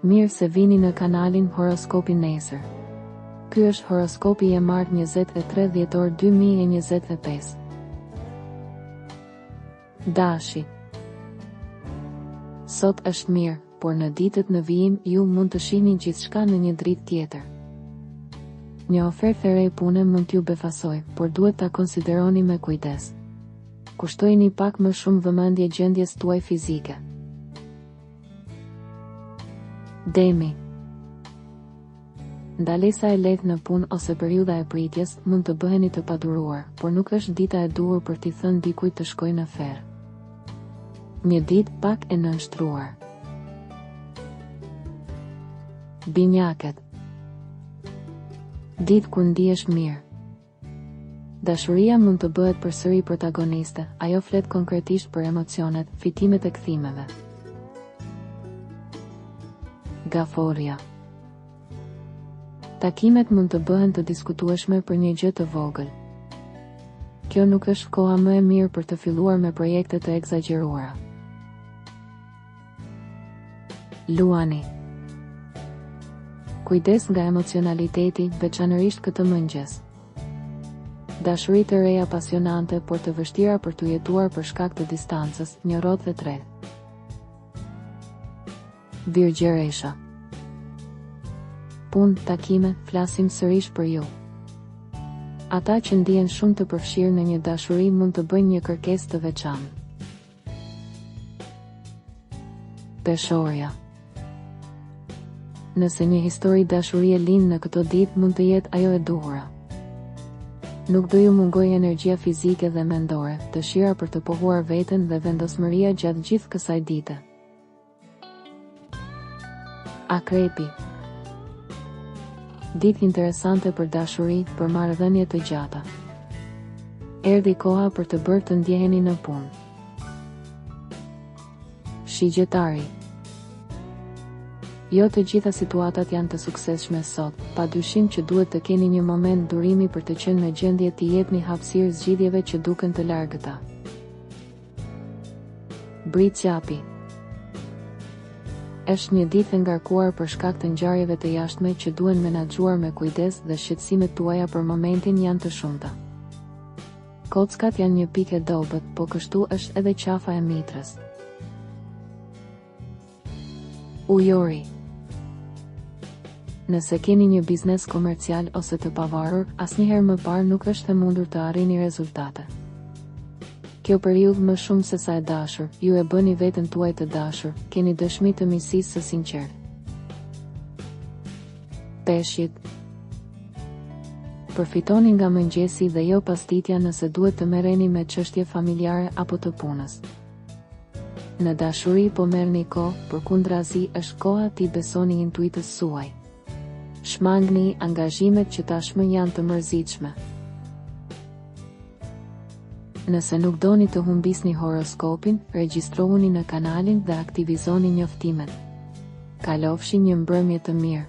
Mirë se vini në kanalin Horoskopi Nesër. Ky është horoskopi i martë 23 dhjetor 2025. Dashi. Sot është mirë, por në ditët në vijim ju mund të shihni gjithçka në një dritë tjetër. Një ofertë e re pune mund t'ju befasoj, por duhet ta konsideroni me kujdes. Kushtojini pak më shumë vëmendje gjendjes tuaj fizike. Demi. Ndalesa e lehtë në punë ose periudha e pritjes mund të bëheni të paduruar, por nuk është dita e duhur për t'i thënë dikujt të shkojë në ferë. Një ditë pak e nënshtruar. Binjakët. Ditë ku ndihesh mirë. Dashuria mund të bëhet përsëri protagoniste, ajo flet konkretisht për emocionet, fitimet e kthimeve. Gaforja. Takimet mund të bëhen të diskutueshme për një gjë të vogël. Kjo nuk është koha më e mirë për të filluar me projekte të egzageruara. Luani. Kujdes nga emocionaliteti, veçanërisht këtë mëngjes. Dashuri të reja pasionante, por të vështira për të jetuar për shkak të distancës, një rrodhë e tretë. Virgjëresha. Punë, takime, flasim sërish për ju. Ata që ndihen shumë të përfshirë në një dashuri mund të bëjnë një kërkesë të veçantë. Peshorja. Nëse një histori dashurie lind në këto ditë mund të jetë ajo e duhura. Nuk do ju mungoj energjia fizike dhe mendore, dëshira për të pohuar veten dhe vendosmëria gjatë gjithë kësaj dite. Akrepi. Ditë interesante për dashuri, për marrëdhënie të gjata. Erdhi koha për të bërë të ndjeheni në punë. Shigjetari. Jo të gjitha situatat janë të suksesshme sot, padyshim që duhet të keni një moment durimi për të qenë në gjendje t'i jepni hapësirë zgjidhjeve që duken të largëta. Britsjapi. Është një ditë e ngarkuar për shkak të ngjarjeve të jashtme që duhen menaxhuar me kujdes dhe shqetësimet tuaja për momentin janë të shumta. Kockat janë një pikë e dobët, po kështu është edhe qafa e mitrës. Ujori. Nëse keni një biznes komercial ose të pavarur, asnjëherë më parë nuk është e mundur të arrini rezultate. Kjo periudhë më shumë se sa e dashur, ju e bëni veten tuaj të dashur, keni dëshmi të miqësisë së sinqertë. Peshqit. Përfitoni nga mëngjesi dhe jo pasditja nëse duhet të merreni me çështje familjare apo të punës. Në dashuri po merrni kohë, përkundrazi është koha t'i besoni intuitës suaj. Shmangni angazhimet që tashmë janë të mërzitshme. Nëse nuk doni të humbisni horoskopin, regjistrohuni në kanalin dhe aktivizoni njoftimet. Kalofshi një mbrëmje të mirë.